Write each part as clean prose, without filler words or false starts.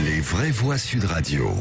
Les vraies voix Sud Radio.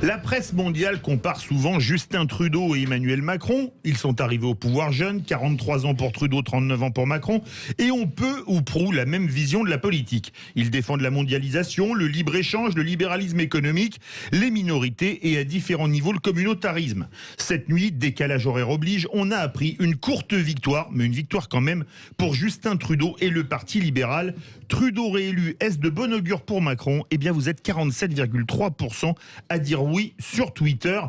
La presse mondiale compare souvent Justin Trudeau et Emmanuel Macron. Ils sont arrivés au pouvoir jeunes, 43 ans pour Trudeau, 39 ans pour Macron, et ont peu ou prou la même vision de la politique. Ils défendent la mondialisation, le libre-échange, le libéralisme économique, les minorités et à différents niveaux le communautarisme. Cette nuit, décalage horaire oblige, on a appris une courte victoire, mais une victoire quand même, pour Justin Trudeau et le Parti libéral. Trudeau réélu, est-ce de bon augure pour Macron? Eh bien, vous êtes 47,3% à dire oui sur Twitter.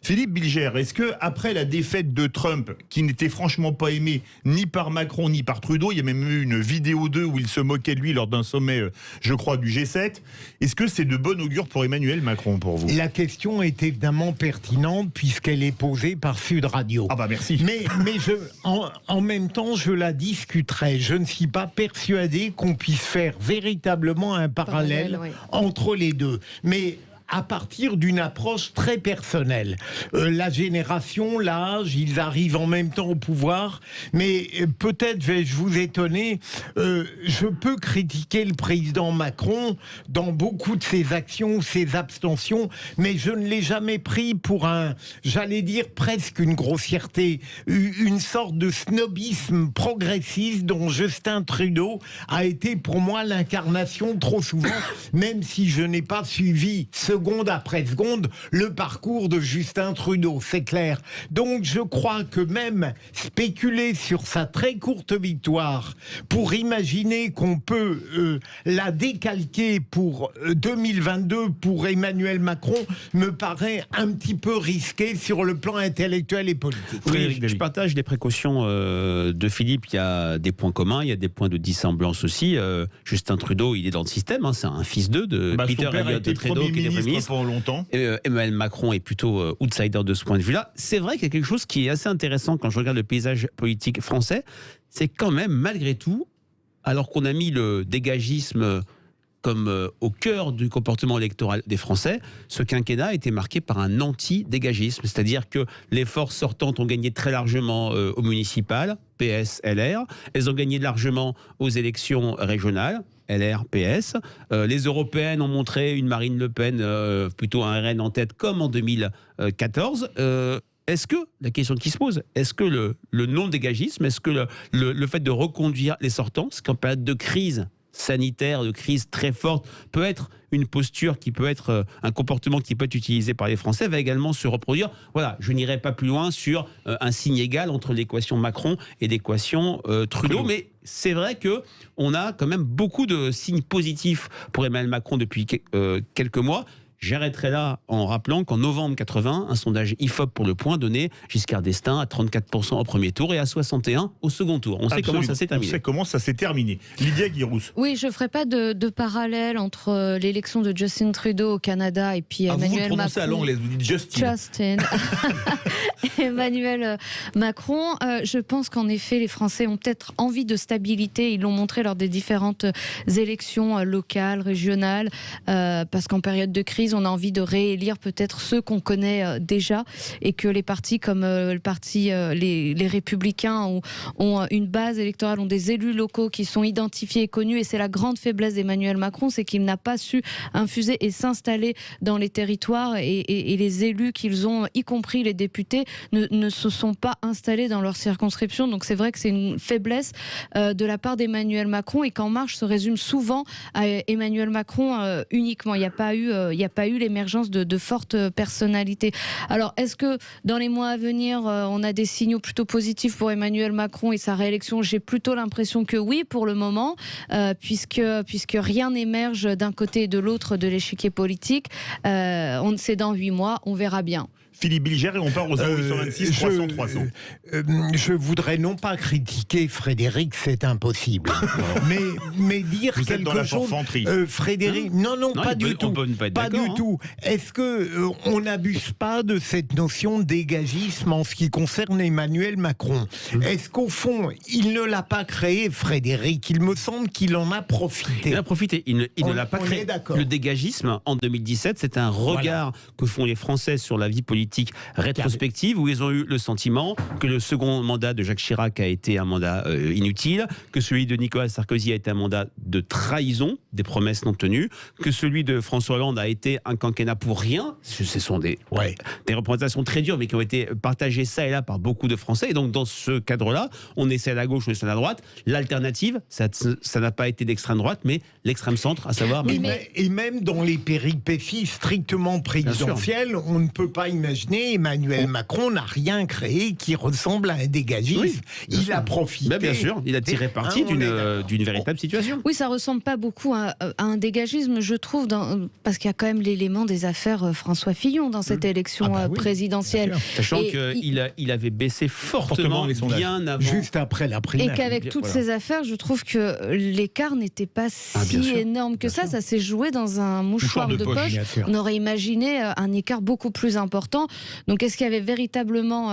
Philippe Bilger, est-ce que après la défaite de Trump, qui n'était franchement pas aimé ni par Macron ni par Trudeau, il y a même eu une vidéo d'eux où il se moquait de lui lors d'un sommet, je crois, du G7, est-ce que c'est de bon augure pour Emmanuel Macron pour vous? La question est évidemment pertinente puisqu'elle est posée par Sud Radio. Ah bah merci. Mais en même temps, je la discuterai. Je ne suis pas persuadé qu'on puisse faire véritablement un parallèle oui. entre les deux. Mais à partir d'une approche très personnelle. La génération, l'âge, ils arrivent en même temps au pouvoir, mais peut-être vais-je vous étonner, je peux critiquer le président Macron dans beaucoup de ses actions, ses abstentions, mais je ne l'ai jamais pris pour j'allais dire presque une grossièreté, une sorte de snobisme progressiste dont Justin Trudeau a été pour moi l'incarnation trop souvent, même si je n'ai pas suivi seconde après seconde le parcours de Justin Trudeau, c'est clair. Donc je crois que même spéculer sur sa très courte victoire pour imaginer qu'on peut la décalquer pour 2022 pour Emmanuel Macron me paraît un petit peu risqué sur le plan intellectuel et politique. Oui, je partage les précautions de Philippe. Il y a des points communs, il y a des points de dissemblance aussi. Justin Trudeau, il est dans le système, hein, c'est un fils d'eux de Peter Elliott Trudeau qui est Premier ministre. Longtemps. Emmanuel Macron est plutôt outsider de ce point de vue-là. C'est vrai qu'il y a quelque chose qui est assez intéressant quand je regarde le paysage politique français. C'est quand même, malgré tout, alors qu'on a mis le dégagisme comme au cœur du comportement électoral des Français, ce quinquennat a été marqué par un anti-dégagisme. C'est-à-dire que les forces sortantes ont gagné très largement aux municipales, PS, LR. Elles ont gagné largement aux élections régionales, LR, PS. Les européennes ont montré une Marine Le Pen, plutôt un RN en tête, comme en 2014. Est-ce que, la question qui se pose, est-ce que le non-dégagisme, est-ce que le fait de reconduire les sortants, ce qu'en période de crise sanitaire, de crise très forte, peut être une posture qui peut être un comportement qui peut être utilisé par les Français, va également se reproduire. Voilà, je n'irai pas plus loin sur un signe égal entre l'équation Macron et l'équation Trudeau, mais c'est vrai que on a quand même beaucoup de signes positifs pour Emmanuel Macron depuis quelques mois. J'arrêterai là en rappelant qu'en novembre 80, un sondage IFOP pour Le Point donnait Giscard d'Estaing à 34% au premier tour et à 61% au second tour. On sait comment ça s'est terminé. On sait comment ça s'est terminé. Lydia Guirousse. Oui, je ne ferai pas de parallèle entre l'élection de Justin Trudeau au Canada et puis Emmanuel Macron. Vous prononcez à l'anglaise, vous dites Justin. Emmanuel Macron. Je pense qu'en effet, les Français ont peut-être envie de stabilité. Ils l'ont montré lors des différentes élections locales, régionales, parce qu'en période de crise, on a envie de réélire peut-être ceux qu'on connaît déjà, et que les partis comme le parti les Républicains ont une base électorale, ont des élus locaux qui sont identifiés et connus, et c'est la grande faiblesse d'Emmanuel Macron, c'est qu'il n'a pas su infuser et s'installer dans les territoires, et les élus qu'ils ont, y compris les députés, ne se sont pas installés dans leur circonscription. Donc c'est vrai que c'est une faiblesse de la part d'Emmanuel Macron, et qu'En Marche se résume souvent à Emmanuel Macron uniquement. Il n'y a pas eu l'émergence de fortes personnalités. Alors, est-ce que dans les mois à venir, on a des signaux plutôt positifs pour Emmanuel Macron et sa réélection? J'ai plutôt l'impression que oui, pour le moment, puisque rien n'émerge d'un côté et de l'autre de l'échiquier politique. C'est dans 8 mois, on verra bien. Philippe Bilger, et on part aux 0826 300 300. Je voudrais non pas critiquer Frédéric, c'est impossible, mais dire vous quelque êtes dans la chose. Frédéric, non, pas du tout. Pas du tout. Est-ce que on n'abuse pas de cette notion de dégagisme en ce qui concerne Emmanuel Macron? Est-ce qu'au fond, il ne l'a pas créé, Frédéric? Il me semble qu'il en a profité. Il a profité. Il ne l'a pas créé. Le dégagisme en 2017, c'est un regard que font les Français sur la vie politique politique rétrospective où ils ont eu le sentiment que le second mandat de Jacques Chirac a été un mandat inutile, que celui de Nicolas Sarkozy a été un mandat de trahison, des promesses non tenues, que celui de François Hollande a été un quinquennat pour rien. Ce sont des représentations très dures, mais qui ont été partagées ça et là par beaucoup de Français. Et donc, dans ce cadre-là, on essaie à la gauche, on essaie à la droite. L'alternative, ça n'a pas été l'extrême droite, mais l'extrême centre, à savoir... Et même dans les péripéties strictement présidentielles, on ne peut pas imaginer, Emmanuel Macron n'a rien créé qui ressemble à un dégagisme. Oui, il a profité. Bien sûr, il a tiré parti d'une véritable situation. Oui, ça ressemble pas beaucoup à un dégagisme, je trouve, parce qu'il y a quand même l'élément des affaires François Fillon dans cette élection présidentielle. Sachant qu'il avait baissé fortement bien avant. Juste après la primaire. Et qu'avec toutes ces affaires, je trouve que l'écart n'était pas si énorme que ça. Ça s'est joué dans un mouchoir de poche. On aurait imaginé un écart beaucoup plus important. Donc, est-ce qu'il y avait véritablement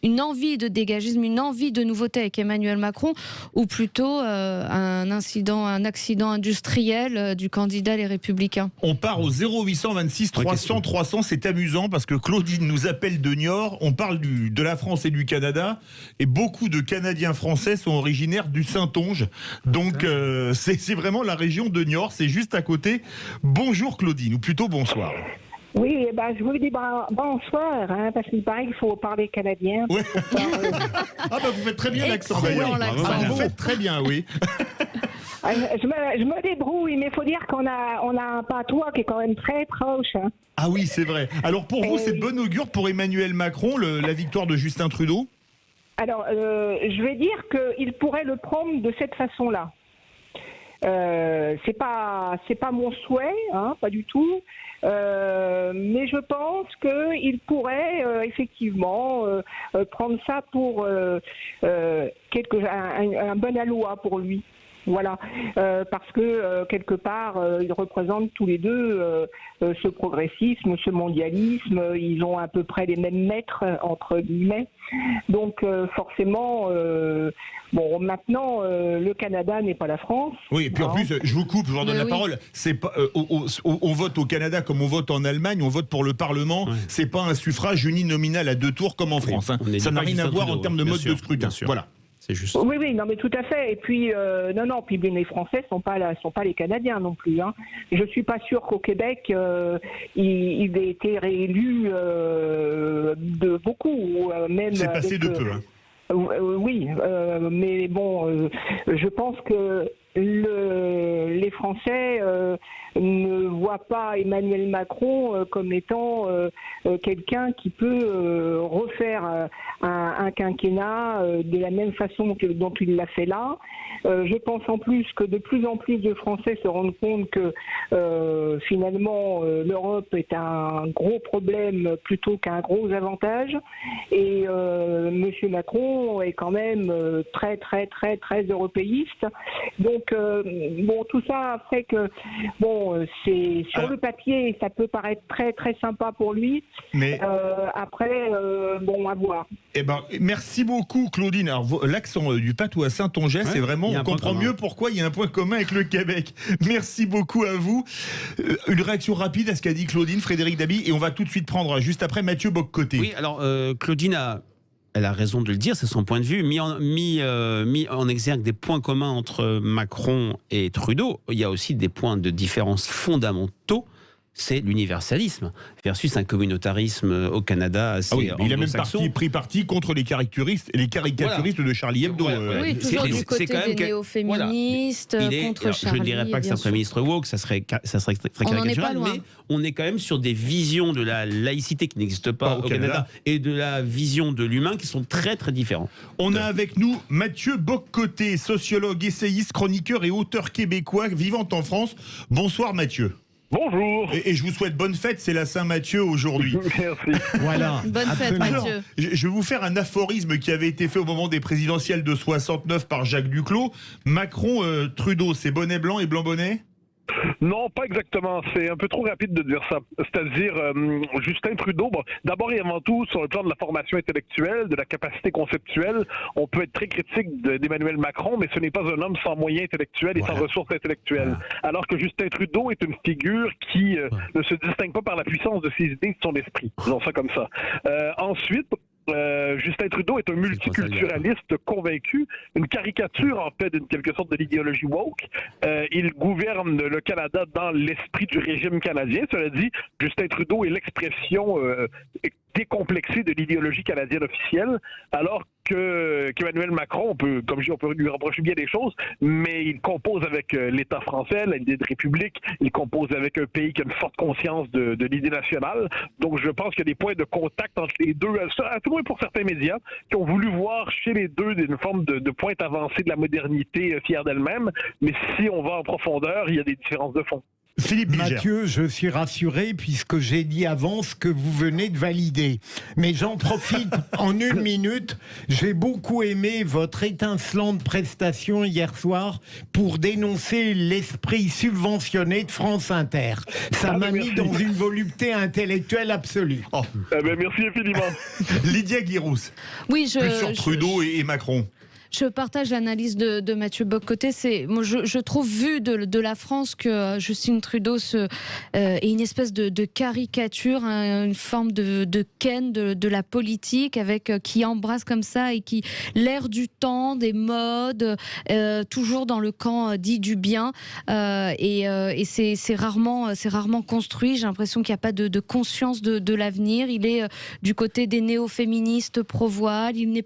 une envie de dégagisme, une envie de nouveauté avec Emmanuel Macron, ou plutôt un accident industriel du candidat Les Républicains? On part au 0826 300 300. C'est amusant parce que Claudine nous appelle de Niort. On parle de la France et du Canada. Et beaucoup de Canadiens français sont originaires du Saintonge. Donc, c'est vraiment la région de Niort. C'est juste à côté. Bonjour Claudine, ou plutôt bonsoir. Oui, je vous dis bonsoir, parce qu'il paraît qu'il faut parler canadien. Ouais. Vous faites très bien l'accent d'ailleurs. Vous faites très bien, oui. Je me débrouille, mais il faut dire qu'on a un patois qui est quand même très proche. Hein. Ah oui, c'est vrai. Alors pour vous, c'est de bon augure pour Emmanuel Macron, la victoire de Justin Trudeau? Alors, je vais dire qu'il pourrait le prendre de cette façon-là. C'est pas mon souhait, hein, pas du tout. Mais je pense qu'il pourrait effectivement prendre ça pour un bon aloi pour lui. Voilà, parce que quelque part, ils représentent tous les deux ce progressisme, ce mondialisme. Ils ont à peu près les mêmes maîtres, entre guillemets. Donc forcément, maintenant, le Canada n'est pas la France. Oui, et puis en plus, je vous coupe, je vous redonne la parole. C'est pas, on vote au Canada comme on vote en Allemagne, on vote pour le Parlement. Ouais. C'est pas un suffrage uninominal à 2 tours comme en France. Hein. Ça n'a rien à voir en termes de mode de scrutin. Voilà. C'est juste. Oui, non, mais tout à fait. Et puis, puis les Français sont pas les Canadiens non plus. Hein. Je suis pas sûr qu'au Québec, il ait été réélu de beaucoup. Même. C'est passé de peu. Hein. Oui, mais bon, je pense que les Français ne voient pas Emmanuel Macron comme étant quelqu'un qui peut refaire un quinquennat de la même façon dont il l'a fait là. Je pense en plus que de plus en plus de Français se rendent compte que finalement l'Europe est un gros problème plutôt qu'un gros avantage. Et Monsieur Macron est quand même très très très très européiste. Donc tout ça fait que c'est sur le papier, ça peut paraître très très sympa pour lui. Mais après, à voir. Eh ben, merci beaucoup Claudine. Alors l'accent du patois saintongeais, c'est vraiment, on comprend mieux pourquoi il y a un point commun avec le Québec. Merci beaucoup à vous. Une réaction rapide à ce qu'a dit Claudine, Frédéric Dabi, et on va tout de suite prendre juste après Mathieu Bock-Côté. Oui, alors Claudine elle a raison de le dire, c'est son point de vue, mis en exergue des points communs entre Macron et Trudeau. Il y a aussi des points de différence fondamentaux. C'est l'universalisme versus un communautarisme au Canada assez il a même pris parti contre les caricaturistes de Charlie Hebdo. Oui, toujours du côté des néo-féministes, contre Charlie. Je ne dirais pas que c'est un Premier ministre woke, ça serait très caricatural, mais on est quand même sur des visions de la laïcité qui n'existe pas au Canada et de la vision de l'humain qui sont très très différents. On a avec nous Mathieu Bock-Côté, sociologue, essayiste, chroniqueur et auteur québécois vivant en France. Bonsoir Mathieu. Bonjour. Et je vous souhaite bonne fête, c'est la Saint-Mathieu aujourd'hui. Merci. Voilà. Bonne fête, Mathieu. Alors, je vais vous faire un aphorisme qui avait été fait au moment des présidentielles de 69 par Jacques Duclos. Macron, Trudeau, c'est bonnet blanc et blanc bonnet? Non, pas exactement. C'est un peu trop rapide de dire ça. C'est-à-dire, Justin Trudeau, bon, d'abord et avant tout, sur le plan de la formation intellectuelle, de la capacité conceptuelle, on peut être très critique d'Emmanuel Macron, mais ce n'est pas un homme sans moyens intellectuels et sans ressources intellectuelles. Alors que Justin Trudeau est une figure qui ne se distingue pas par la puissance de ses idées et de son esprit. Disons ça comme ça. Ensuite, Justin Trudeau est un multiculturaliste convaincu, une caricature en fait d'une quelque sorte de l'idéologie woke. Il gouverne le Canada dans l'esprit du régime canadien. Cela dit, Justin Trudeau est l'expression décomplexée de l'idéologie canadienne officielle, alors qu'Emmanuel Macron, comme je dis, on peut lui reprocher bien des choses, mais il compose avec l'État français, l'idée de république, il compose avec un pays qui a une forte conscience de l'idée nationale. Donc je pense qu'il y a des points de contact entre les deux, à tout moins pour certains médias, qui ont voulu voir chez les deux une forme de pointe avancée de la modernité fière d'elle-même, mais si on va en profondeur, il y a des différences de fond. Philippe Bilger. Mathieu, je suis rassuré puisque j'ai dit avant ce que vous venez de valider. Mais j'en profite en une minute. J'ai beaucoup aimé votre étincelante prestation hier soir pour dénoncer l'esprit subventionné de France Inter. Ça m'a mis dans une volupté intellectuelle absolue. Oh. Merci infiniment. Lydia Guirousse. Oui, Plus sur Trudeau et Macron. Je partage l'analyse de Mathieu Bock-Côté. Moi, je trouve, vu de la France, que Justin Trudeau est une espèce de caricature, une forme de ken de la politique, qui embrasse comme ça et qui l'air du temps, des modes, toujours dans le camp dit du bien. Et c'est rarement construit. J'ai l'impression qu'il n'y a pas de conscience de l'avenir. Il est du côté des néo-féministes pro-voile. Il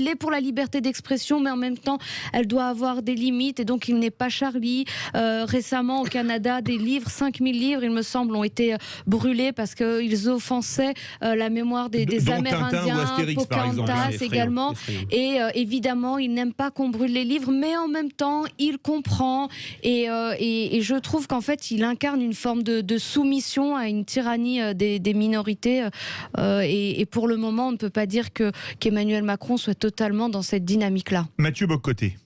est pour la liberté d'expression, mais en même temps, elle doit avoir des limites, et donc il n'est pas Charlie. Récemment, au Canada, des livres, 5000 livres, il me semble, ont été brûlés parce qu'ils offensaient la mémoire des Amérindiens, Pocahontas également. Et évidemment, il n'aime pas qu'on brûle les livres, mais en même temps, il comprend. Et je trouve qu'en fait, il incarne une forme de soumission à une tyrannie des minorités. Et pour le moment, on ne peut pas dire qu'Emmanuel Macron soit totalement dans cette dynamique-là. Mathieu Bock-Côté.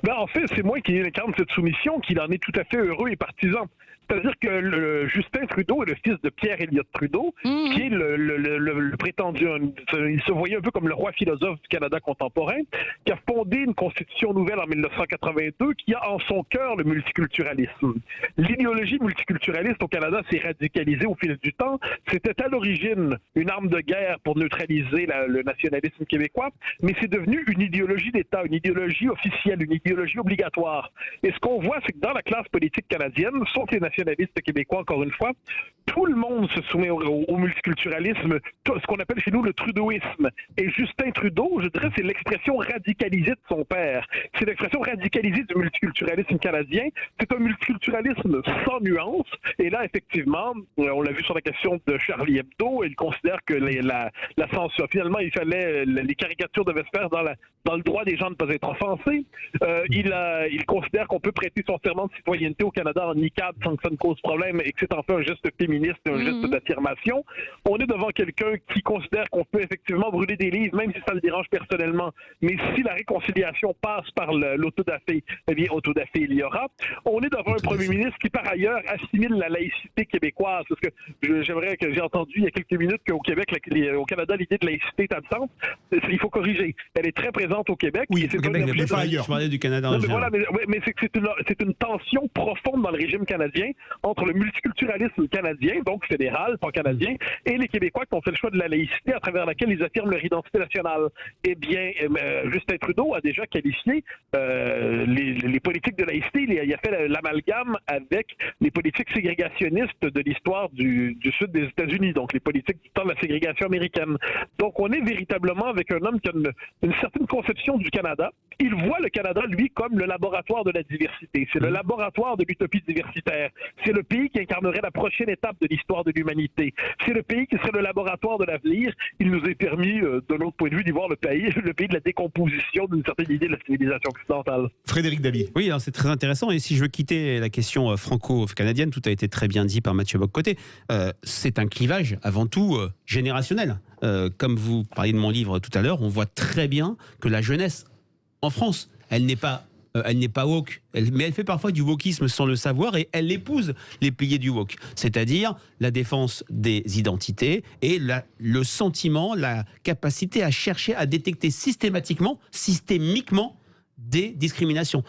En fait, c'est moi qui incarne cette soumission, qu'il en est tout à fait heureux et partisan. C'est-à-dire que Justin Trudeau est le fils de Pierre Elliott Trudeau, qui est le prétendu, il se voyait un peu comme le roi philosophe du Canada contemporain, qui a fondé une constitution nouvelle en 1982 qui a en son cœur le multiculturalisme. L'idéologie multiculturaliste au Canada s'est radicalisée au fil du temps. C'était à l'origine une arme de guerre pour neutraliser le nationalisme québécois, mais c'est devenu une idéologie d'État, une idéologie officielle, une idéologie obligatoire. Et ce qu'on voit, c'est que dans la classe politique canadienne, sauf les nationalistes québécois, encore une fois, tout le monde se soumet au multiculturalisme, ce qu'on appelle chez nous le trudeauisme. Et Justin Trudeau, je dirais, c'est l'expression radicalisée de son père. C'est l'expression radicalisée du multiculturalisme canadien. C'est un multiculturalisme sans nuance. Et là, effectivement, on l'a vu sur la question de Charlie Hebdo, il considère que la censure, finalement, il fallait, les caricatures devaient se faire dans le droit des gens de ne pas être offensés. Il considère qu'on peut prêter son serment de citoyenneté au Canada en niqab sans que ça ne cause problème et que c'est en fait un geste féministe, un geste d'affirmation. On est devant quelqu'un qui considère qu'on peut effectivement brûler des livres, même si ça le dérange personnellement. Mais si la réconciliation passe par l'autodafé, eh bien, autodafé il y aura. On est devant un premier ministre qui, par ailleurs, assimile la laïcité québécoise. Parce que j'aimerais que j'ai entendu il y a quelques minutes qu'au Québec, au Canada, l'idée de laïcité est absente. Il faut corriger. Elle est très présente au Québec. Oui, au Québec, mais pas ailleurs. Je parlais du Canada en général. Voilà, mais c'est une tension profonde dans le régime canadien entre le multiculturalisme canadien, donc fédéral, pas canadien, et les Québécois qui ont fait le choix de la laïcité à travers laquelle ils affirment leur identité nationale. Eh bien, Justin Trudeau a déjà qualifié les politiques de laïcité, il a fait l'amalgame avec les politiques ségrégationnistes de l'histoire du sud des États-Unis, donc les politiques du temps de la ségrégation américaine. Donc on est véritablement avec un homme qui a une certaine conception du Canada. Il voit le Canada, lui, comme le laboratoire de la diversité. C'est le laboratoire de l'utopie diversitaire. C'est le pays qui incarnerait la prochaine étape de l'histoire de l'humanité. C'est le pays qui serait le laboratoire de l'avenir. Il nous est permis, de notre point de vue, d'y voir le pays de la décomposition d'une certaine idée de la civilisation occidentale. Frédéric Dabi. Oui, alors c'est très intéressant. Et si je veux quitter la question franco-canadienne, tout a été très bien dit par Mathieu Bock-Côté. C'est un clivage, avant tout, générationnel. Comme vous parliez de mon livre tout à l'heure, on voit très bien que la jeunesse en France, elle n'est pas elle n'est pas woke, mais elle fait parfois du wokisme sans le savoir et elle épouse les piliers du woke, c'est-à-dire la défense des identités et le sentiment, la capacité à chercher à détecter systémiquement des discriminations.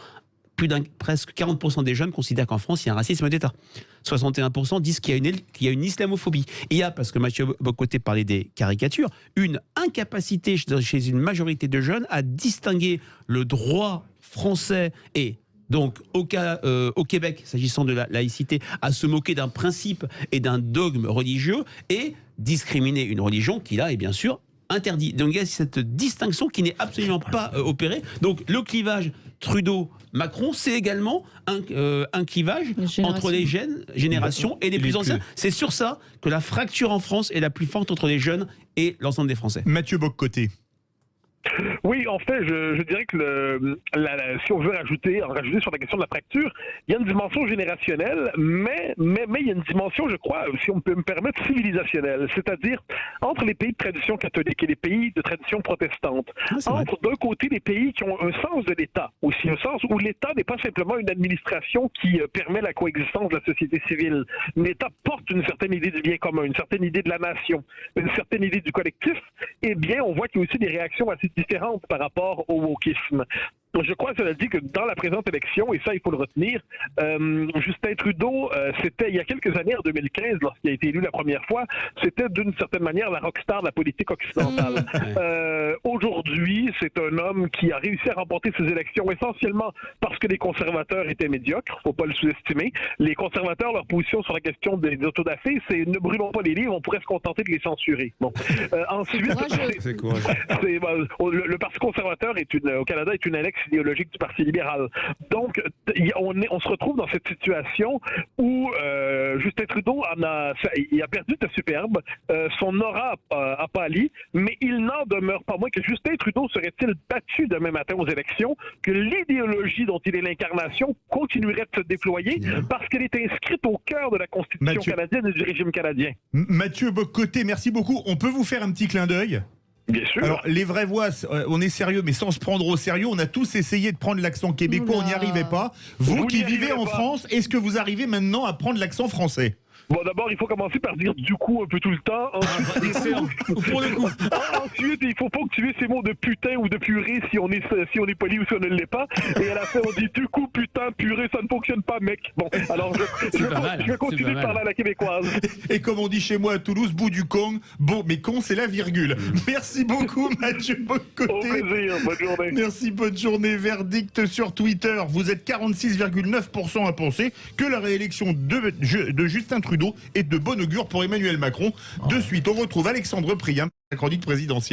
Presque 40% des jeunes considèrent qu'en France, il y a un racisme d'État. 61% disent qu'il y a une islamophobie. Il y a, parce que Mathieu Bock-Côté parlait des caricatures, une incapacité chez une majorité de jeunes à distinguer le droit français et donc au Québec, s'agissant de la laïcité, à se moquer d'un principe et d'un dogme religieux et discriminer une religion qui là est bien sûr interdit. Donc il y a cette distinction qui n'est absolument pas opérée. Donc le clivage Trudeau-Macron, c'est également un clivage entre les jeunes générations et les plus anciens. C'est sur ça que la fracture en France est la plus forte entre les jeunes et l'ensemble des Français. Mathieu Bock-Côté. Oui, en fait, je dirais que si on veut rajouter sur la question de la fracture, il y a une dimension générationnelle, mais il y a une dimension, je crois, si on peut me permettre, civilisationnelle. C'est-à-dire, entre les pays de tradition catholique et les pays de tradition protestante, entre d'un côté les pays qui ont un sens de l'État, aussi un sens où l'État n'est pas simplement une administration qui permet la coexistence de la société civile. L'État porte une certaine idée du bien commun, une certaine idée de la nation, une certaine idée du collectif. Eh bien, on voit qu'il y a aussi des réactions assez différentes par rapport au wokisme. Je crois, cela dit, que dans la présente élection, et ça, il faut le retenir, Justin Trudeau, c'était il y a quelques années, en 2015, lorsqu'il a été élu la première fois, c'était d'une certaine manière la rockstar de la politique occidentale. Aujourd'hui, c'est un homme qui a réussi à remporter ces élections essentiellement parce que les conservateurs étaient médiocres, faut pas le sous-estimer. Les conservateurs, leur position sur la question des autodafés, c'est ne brûlons pas les livres, on pourrait se contenter de les censurer. Bon. Ensuite, le Parti conservateur au Canada est une annexe idéologique du Parti libéral. Donc, on se retrouve dans cette situation où Justin Trudeau il a perdu de superbe, son aura a pâli, mais il n'en demeure pas moins que Justin Trudeau serait-il battu demain matin aux élections, que l'idéologie dont il est l'incarnation continuerait de se déployer parce qu'elle est inscrite au cœur de la Constitution canadienne et du régime canadien. Mathieu Bock-Côté, merci beaucoup. On peut vous faire un petit clin d'œil ? Bien sûr. Alors, les vraies voix, on est sérieux, mais sans se prendre au sérieux. On a tous essayé de prendre l'accent québécois, on n'y arrivait pas. Vous qui vivez en France, est-ce que vous arrivez maintenant à prendre l'accent français ? Bon, d'abord, il faut commencer par dire du coup un peu tout le temps. Pour le coup. Ensuite, il faut ponctuer ces mots de putain ou de purée si on est poli ou si on ne l'est pas. Et à la fin, on dit du coup, putain, purée, ça ne fonctionne pas, mec. Bon, alors je vais continuer de parler à la québécoise. Et comme on dit chez moi à Toulouse, bout du con, bon, mais con, c'est la virgule. Merci beaucoup, Mathieu Bock-Côté. Au plaisir, bonne journée. Merci, bonne journée. Verdict sur Twitter. Vous êtes 46,9% à penser que la réélection de Justin Trudeau est de bon augure pour Emmanuel Macron. De suite, on retrouve Alexandre Priam, la chronique présidentielle.